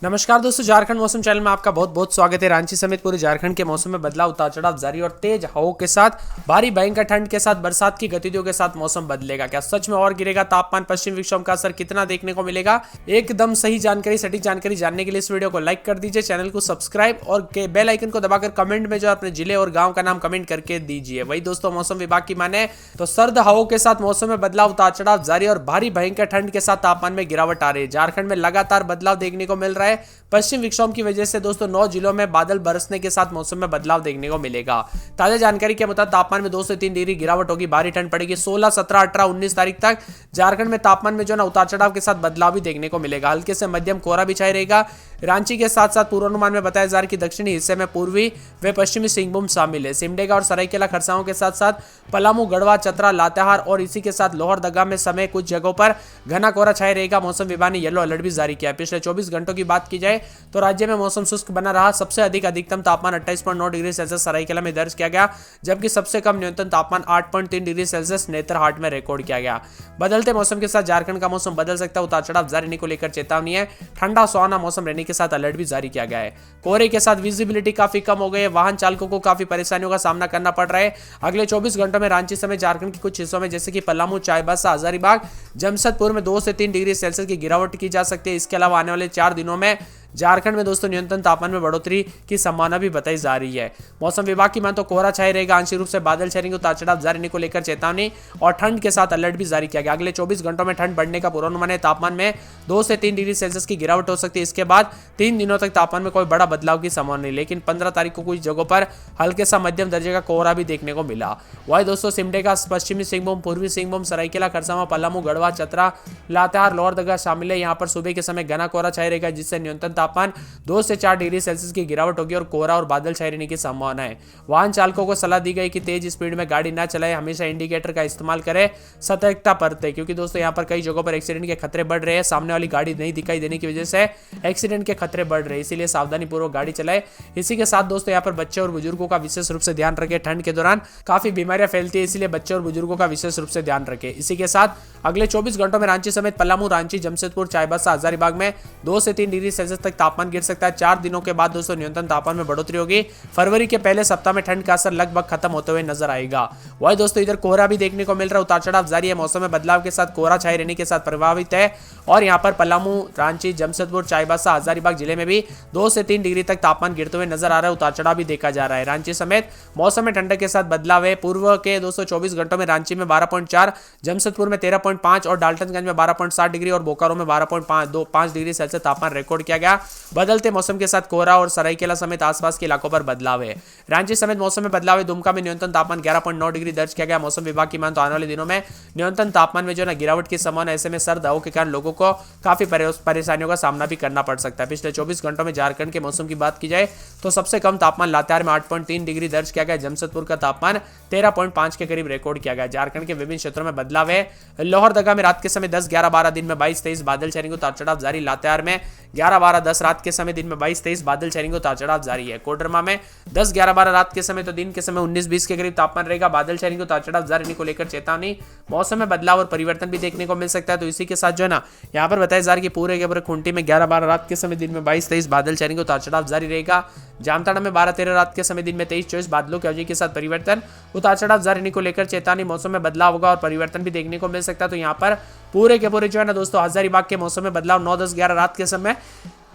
नमस्कार दोस्तों, झारखंड मौसम चैनल में आपका बहुत बहुत स्वागत है। रांची समेत पूरे झारखंड के मौसम में बदलाव, उतार चढ़ाव जारी और तेज हवाओं के साथ भारी भयंकर ठंड के साथ बरसात की गतिविधियों के साथ मौसम बदलेगा। क्या सच में और गिरेगा तापमान? पश्चिम विक्षोभ का असर कितना देखने को मिलेगा? एकदम सही जानकारी, सटीक जानकारी जानने के लिए इस वीडियो को लाइक कर दीजिए, चैनल को सब्सक्राइब और बेल आइकन को दबाकर कमेंट में जो अपने जिले और गाँव का नाम कमेंट करके दीजिए। वही दोस्तों, मौसम विभाग की माने तो सर्द हवाओं के साथ मौसम में बदलाव, उतार चढ़ाव जारी और भारी भयंकर ठंड के साथ तापमान में गिरावट आ रही है। झारखंड में लगातार बदलाव देखने को मिल रहा है। पश्चिम विक्षोभ की वजह से दोस्तों 9 जिलों में बादल बरसने के साथ मौसम में बदलाव देखने को मिलेगा। ताजा जानकारी के मुताबिक तापमान में 2 से 3 डिग्री गिरावट होगी, भारी ठंड पड़ेगी। 16, 17, 18, 19 तारीख तक झारखंड में तापमान में जो ना उतार चढ़ाव के साथ बदलाव भी देखने को मिलेगा। हल्के से मध्यम कोहरा भी छाया रहेगा। रांची के साथ साथ पूर्वानुमान में बताया जा रहा है कि दक्षिणी हिस्से में पूर्वी व पश्चिमी सिंहभूम शामिल है। सिमडेगा और सरायकेला खरसावां के साथ साथ पलामू, गढ़वा, चतरा, लातेहार और इसी के साथ लोहरदगा में समय कुछ जगहों पर घना कोहरा छाया रहेगा। मौसम विभाग ने येलो अलर्ट भी जारी किया है। पिछले 24 घंटों की बात की जाए तो राज्य में मौसम शुष्क बना रहा। सबसे अधिक अधिकतम तापमान 28.9 डिग्री सेल्सियस सरायकेला में दर्ज किया गया, जबकि सबसे कम न्यूनतम तापमान 8.3 डिग्री सेल्सियस नेतरहाट में रिकॉर्ड किया गया। बदलते मौसम के साथ झारखंड का मौसम बदल सकता है। उतार चढ़ाव जारी रहने को लेकर चेतावनी है। ठंडा सुहाना मौसम रहने के साथ अलर्ट भी जारी किया गया है। कोहरे के साथ विजिबिलिटी काफी कम हो गई है। वाहन चालकों को काफी परेशानियों का सामना करना पड़ रहा है। अगले 24 घंटों में रांची समेत झारखंड के कुछ हिस्सों में जैसे कि पलामू, चाईबासा, हजारीबाग, जमशेदपुर में 2 से 3 डिग्री सेल्सियस की गिरावट की जा सकती है। इसके अलावा आने वाले 4 दिनों में झारखंड में दोस्तों न्यूनतम तापमान में बढ़ोतरी की संभावना भी बताई जा रही है। मौसम विभाग की मान तो कोहरा छाया रहेगा, आंशिक रूप से बादल छाएंगे। उतार चढ़ाव जारी रहने को लेकर चेतावनी और ठंड के साथ अलर्ट भी जारी किया गया। अगले 24 घंटों में ठंड बढ़ने का पूर्वानुमान है। तापमान में 2 से 3 डिग्री सेल्सियस की गिरावट हो सकती है। इसके बाद 3 दिनों तक तापमान में कोई बड़ा बदलाव की संभावना नहीं, लेकिन 15 तारीख को कुछ जगहों पर हल्के सा मध्यम दर्जे का कोहरा भी देखने को मिला। वही दोस्तों, सिमडेगा, पश्चिमी सिंहभूम, पूर्वी सिंहभूम, सरायकेला खरसावां, पलामू, गढ़वा, चतरा, लातेहार, लोहरदगा शामिल है। यहाँ पर सुबह के समय घना कोहरा छाया रहेगा, जिससे न्यूनतम तापमान 2 से 4 डिग्री सेल्सियस की गिरावट होगी और कोहरा और बादल छाए रहने की संभावना है। वाहन चालकों को सलाह दी गई कि तेज स्पीड में गाड़ी ना चलाएं, हमेशा इंडिकेटर का इस्तेमाल करें, सतर्कता बरतें, क्योंकि दोस्तों यहाँ पर कई जगहों पर एक्सीडेंट के खतरे बढ़ रहे हैं। सामने वाली गाड़ी नहीं दिखाई देने की वजह से एक्सीडेंट के खतरे बढ़ रहे हैं, इसीलिए सावधानी पूर्वक गाड़ी चलाएं। इसी के साथ दोस्तों यहाँ पर बच्चे और बुजुर्गों का विशेष रूप से ध्यान रखें। ठंड के दौरान काफी बीमारियां फैलती है, इसलिए बच्चे और बुजुर्गों का विशेष रूप से ध्यान रखें। इसी के साथ अगले 24 घंटों में रांची समेत पलामू, रांची, जमशेदपुर, चाईबासा, हजारीबाग में 2 से 3 डिग्री सेल्सियस तक तापमान गिर सकता है। 4 दिनों के बाद दोस्तों न्यूनतम तापमान में बढ़ोतरी होगी। फरवरी के पहले सप्ताह में ठंड का असर लगभग खत्म होते हुए नजर आएगा। वही दोस्तों, इधर कोहरा भी देखने को मिल रहा है। उतार चढ़ाव जारी है। मौसम में बदलाव के साथ कोहरा छाए रहने के साथ प्रभावित है और यहाँ पर पलामू, रांची, जमशेदपुर, चाईबासा, हजारीबाग जिले में भी 2 से 3 डिग्री तक तापमान गिरते हुए नजर आ रहा है। उतार चढ़ाव भी देखा जा रहा है। रांची समेत मौसम में ठंडक के साथ बदलाव है। पूर्व के दोस्तों 24 घंटों में रांची में 12.4, जमशेदपुर में 13.5 और डाल्टनगंज में 12.7 डिग्री और बोकारो में 12.5 डिग्री सेल्सियस तापमान रिकॉर्ड किया गया। बदलते मौसम के साथ कोहरा और सरायकेला समेत आसपास के इलाकों पर बदलाव है। रांची समेत मौसम में बदलाव है। दुमका में न्यूनतम तापमान 11.9 डिग्री दर्ज किया गया। मौसम विभाग की मान तो आने वाले दिनों में न्यूनतम तापमान में जो ना गिरावट की संभावना, ऐसे में सर्द हवाओं के कारण लोगों को काफी परेशानियों का सामना भी करना पड़ सकता है। पिछले 24 घंटों में झारखंड के मौसम की बात की जाए तो सबसे कम तापमान लातेहार में 8.3 डिग्री दर्ज किया गया। जमशेदपुर का तापमान 13.5 के करीब रिकॉर्ड किया गया। झारखंड के विभिन्न क्षेत्रों में बदलाव है। लोहरदगा में रात के समय 10, 11, 12, दिन में 22, 23 बादल छाएंगे। उतार चढ़ाव जारी। लातेहार में 11, 12, 10 रात के समय, दिन में 22, 23 बादल छाएंगे। उतार चढ़ाव जारी है। कोडरमा में 10, 11, 12 रात के समय तो दिन के समय 19, 20 के करीब तापमान रहेगा। बादल छाएंगे। उतार चढ़ाव जारी रहने को लेकर चेतावनी। मौसम में बदलाव और परिवर्तन भी देखने को मिल सकता है। तो इसी के साथ जो है ना यहाँ पर बताया जा रहा है कि पूरे के पूरे खूंटी में 11, 12 रात के समय, दिन में 22, 23 बादल छाएंगे। उतार चढ़ाव जारी रहेगा। जामताड़ा में 12, 13 रात के समय, दिन में 23, 24 बादलों की अवधि के साथ परिवर्तन। उतार चढ़ाव जारी रहने को लेकर चेतावनी। मौसम में बदलाव होगा और परिवर्तन भी देखने को मिल सकता है। तो यहाँ पर पूरे के पूरे जो है ना दोस्तों हजारीबाग के मौसम में बदलाव। 9, 10, 11 रात के समय,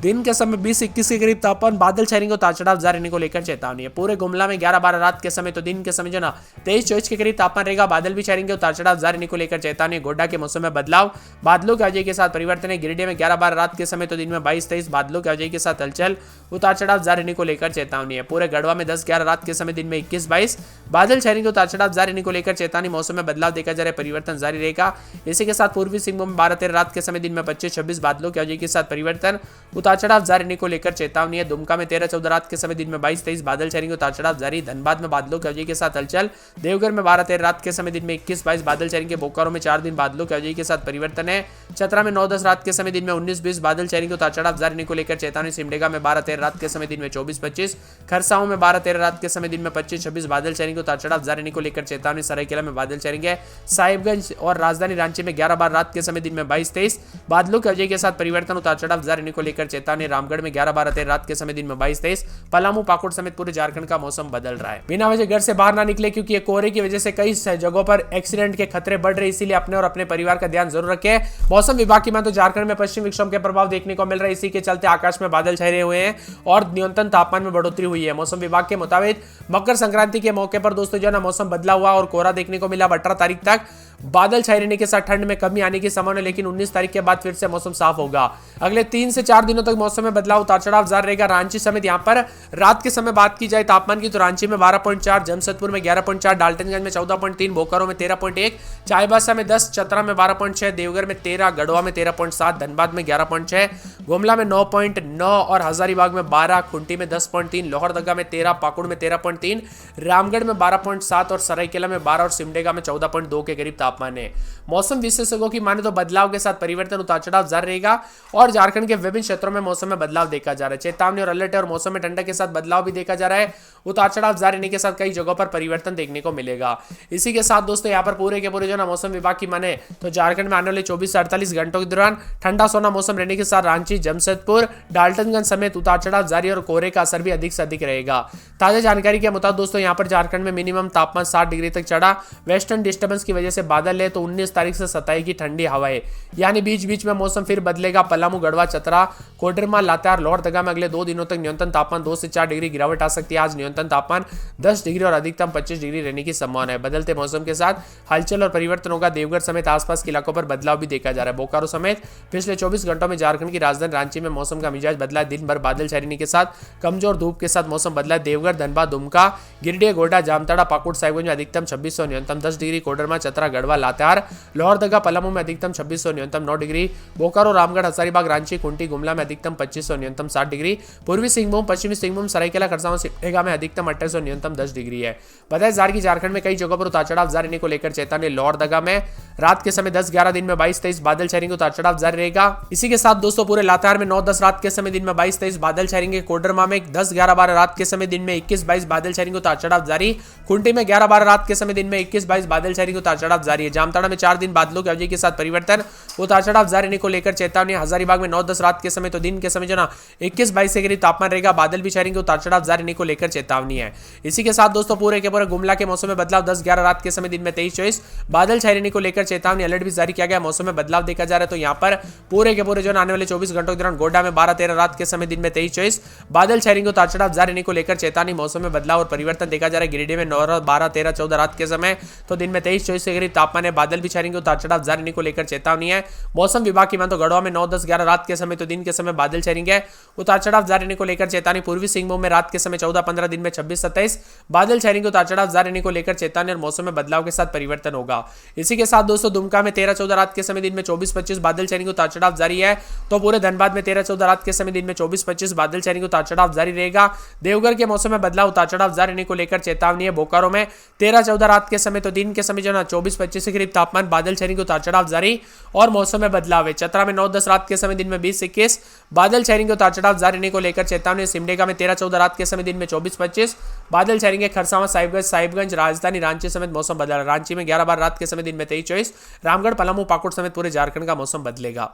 दिन के समय 20, 21 के करीब तापमान, बादल छाएंगे। उतार चढ़ाव जारी रहने को लेकर चेतावनी है। पूरे गुमला में 11, 12 रात के समय तो दिन के समय जो ना 23, 24 के करीब तापमान रहेगा। बादल भी छाएंगे। उतार चढ़ाव जारी रहने को लेकर चेतावनी। गोड्डा के मौसम में बदलाव, बादलों की अवधि के साथ परिवर्तन है। गिरिडीह में 11, 12 रात के समय तो दिन में 22, 23 बादलों की अवधि के साथ हलचल। उतार चढ़ाव जारी रहने को लेकर चेतावनी है। पूरे गढ़वा में 10, 11 रात के समय, दिन में 21, 22 बादल छाएंगे। उतार चढ़ाव जारी रहने को लेकर चेतावनी। मौसम में बदलाव देखा जा रहा है। परिवर्तन जारी रहेगा। इसी के साथ पूर्वी सिंहभूम में 12, 13 रात के समय, दिन में 25, 26 बादलों की अवधि के साथ परिवर्तन। उतार चढ़ाव जारी रहने को लेकर चेतावनी है। दुमका में 13, 14 रात के समय, दिन में 22, 23 बादल छाएंगे। उतार चढ़ाव जारी। धनबाद में बादलों की अवधि के साथ हलचल। देवघर में 12, 13 रात के समय, दिन में 21, 22 बादल छाएंगे। बोकारो में 4 दिन बादलों की अवधि के साथ परिवर्तन है। चतरा में 9, 10 रात के समय, दिन में 19, 20 बादल छाएंगे। उतार चढ़ाव जारी रहने को लेकर चेतावनी। सिमडेगा में 12, 13 रात के समय, दिन में 24, 25 खरसावां में 12, 13 रात के समय, दिन में 25, 26 बादल छाएंगे। उतार चढ़ाव जारी रहने को लेकर चेतावनी। सरायकेला में बादल छाएंगे। साहिबगंज और राजधानी रांची में 11, 12 रात के समय, दिन में 22, 23 बादलों की अवधि के साथ परिवर्तन। उतार चढ़ाव जारी रहने को लेकर चेतावनी। रामगढ़ में 11-12 रात के समय दिन में 22-23, पलामू पाकुड़ समेत पूरे झारखंड का मौसम बदल रहा है। बिना वजह घर से बाहर ना निकले, क्योंकि कोहरे की वजह से कई जगहों पर एक्सीडेंट के खतरे बढ़ रहे, इसीलिए अपने और अपने परिवार का ध्यान जरूर रखें। मौसम विभाग की माने तो झारखंड में पश्चिम विक्षोभ के प्रभाव देखने को मिल रहा है, इसी के चलते आकाश में बादल छाए हुए हैं और न्यूनतम तापमान में बढ़ोतरी हुई है। मौसम विभाग के मुताबिक मकर संक्रांति के मौके पर दोस्तों जो है ना मौसम बदला हुआ और कोहरा देखने को मिला। 18 तारीख तक बादल छाए रहने के साथ ठंड में कमी आने की संभावना, लेकिन 19 तारीख के बाद फिर से मौसम साफ होगा। अगले 3 से 4 दिनों तक मौसम में बदलाव उतार चढ़ाव जारी रहेगा। रांची समेत यहां पर रात के समय बात की जाए तापमान की, तो रांची में 12.4, जमशेदपुर में 11.4, डाल्टनगंज में 14.3, बोकारो में 13.1, चाईबासा में 10, चतरा में 12.6, देवघर में 13, गढ़वा में 13.7, धनबाद में 11.6, गुमला में 9.9 और हजारीबाग में 12, खुंटी में 10.3, लोहरदगा में 13, पाकुड़ में 13.3, रामगढ़ में 12.7 और सरायकेला में 12 और सिमडेगा में 14.2 के करीब तापमान है। मौसम विशेषज्ञों की माने तो बदलाव के साथ परिवर्तन उतार चढ़ाव जारी रहेगा और झारखंड के विभिन्न क्षेत्रों में मौसम में बदलाव देखा जा रहा है। चेतावनी और अलर्ट और मौसम में ठंडक के साथ बदलाव भी देखा जा रहा है। उतार चढ़ाव जारी रहने के साथ कई जगहों पर परिवर्तन देखने को मिलेगा। इसी के साथ दोस्तों यहाँ पर पूरे के पूरे जो ना मौसम विभाग की माने तो झारखंड में आने वाले 24 से 48 घंटों के दौरान ठंडा सोना मौसम रहने के साथ रांची, जमशेदपुर, डाल्टनगंज समेत उतार चढ़ाव जारी और कोहरे का असर भी अधिक से अधिक रहेगा। ताजा जानकारी के मुताबिक दोस्तों यहाँ पर झारखंड में मिनिमम तापमान 60 डिग्री तक चढ़ा। वेस्टर्न डिस्टर्बेंस की वजह से बादल है, तो 19 तारीख से 27 की ठंडी हवाएं, यानी बीच बीच में मौसम फिर बदलेगा। पलामू, गढ़वा, चतरा, कोडरमा, लातेहार, लोहरदगा में अगले 2 दिनों तक न्यूनतम तापमान 2 से 4 डिग्री गिरावट आ सकती है। आज न्यूनतम तापमान 10 डिग्री और अधिकतम 25 डिग्री रहने की संभावना है। बदलते मौसम के साथ हलचल और परिवर्तन होगा। देवघर समेत आसपास के इलाकों पर बदलाव भी देखा जा रहा है। बोकारो समेत पिछले 24 घंटों में झारखंड की राजधानी रांची में मौसम का मिजाज बदला। दिन भर बादल छाए रहने के साथ कमजोर धूप के साथ मौसम बदला। देवघर, धनबाद, दुमका, गिरिडीह, गोड्डा, जामताड़ा, पाकुड़, साहिबगंज में अधिकतम 26 और न्यूनतम 10 डिग्री। कोडरमा, चतरा, गढ़वा, लातेहार, लोहरदगा, पलामू में अधिकतम 26 और न्यूनतम 9 डिग्री। बोकारो, रामगढ़, हजारीबाग, रांची, कुंटी, गुमला में अधिकतम 25 और न्यूनतम 7 डिग्री। पूर्वी सिंहभूम, पश्चिमी सिंहभूम, सरायकेला, खरसावां, सिमडेगा में अधिकतम 28 और न्यूनतम 10 डिग्री है। बताया कि झारखंड में कई जगहों पर उतार चढ़ाव जारी रहने को लेकर चेतावनी। लोहरदगा में रात के समय 10-11, दिन में 22-23 बादल छाएंगे, उतार चढ़ाव जारी रहेगा। इसी के साथ दोस्तों पूरे लातेहार में 9-10 रात के समय दिन में 22-23 बादल छाएंगे। कोडरमा में 10-11-12 रात के समय दिन में 21-22 बादल छाएंगे, उतार चढ़ाव जारी। कुंटी में 11-12 रात के समय दिन में 21-22 बादल छाएंगे, उतार चढ़ाव जारी है। जामताड़ा में 4 दिन बादलों की अवधि के साथ परिवर्तन, उतार चढ़ाव जारी रहने को लेकर चेतावनी। हजारीबाग में 9-10 रात के समय तो दिन के समय जो ना 21-22 के करीब तापमान रहेगा, बादल भी छाएंगे, उतार चढ़ाव जारी रहने को लेकर चेतावनी है। इसी के साथ दोस्तों पूरे के पूरे गुमला के मौसम में बदलाव। 10-11 रात के समय दिन में 23-24 बादल छाए रहने को लेकर चेतावनी, अलर्ट भी जारी किया गया। मौसम में बदलाव देखा जा रहा है, तो यहाँ पर पूरे के पूरे जो आने वाले 24 घंटों के दौरान गोड्डा में 12-13 रात के समय दिन में 23-24 बादल छाए रहेंगे, उतार चढ़ाव जारी रहने को लेकर चेतावनी। मौसम में बदलाव और परिवर्तन देखा जा रहा है। गिरिडीह में 9-12-13-14 रात के समय तो दिन में 23-24 के करीब तापमान है, बादल भी छाए रहेंगे, उतार चढ़ाव जारी रहने को लेकर चेतावनी है। मौसम विभाग की मान तो गढ़वा में 9-10-11 रात के समय तो दिन के समय बादल छाए रहेंगे, उतार चढ़ाव जारी रहने को लेकर चेतावनी। पूर्वी सिंहभूम में रात के समय 14-15, दिन में 26-27 बादल छाए रहेंगे, उतार चढ़ाव जारी रहने को लेकर चेतावनी और मौसम में बदलाव के साथ परिवर्तन होगा। इसी के साथ दोस्तों दुमका में 13-14 रात के समय दिन में 24-25 बादल छाएंगे, उतार चढ़ाव जारी है। तो पूरे धनबाद में 13-14 रात के समय दिन में 24-25 बादल छाएंगे, उतार चढ़ाव जारी रहेगा। देवघर के मौसम में बदलाव, उतार चढ़ाव जारी रहने को लेकर चेतावनी है। बोकारो में 13-14 रात के समय तो दिन के समय जो ना 24-25 के करीब तापमान, बादल छाएंगे, उतार चढ़ाव जारी और मौसम में बदलाव है। चतरा में 9-10 रात के समय दिन में 20-21 बादल छाएंगे, उतार चढ़ाव जारी रहने को लेकर चेतावनी। सिमडेगा में 13-14 रात के समय दिन में 24-25 बादल छाएंगे। खरसावां, साहिबगंज, राजधानी रांची समेत मौसम बदला। रांची में 11-12 रात के समय दिन में 23-24, रामगढ़, पलामू, पाकुड़ समेत पूरे झारखंड का मौसम बदलेगा।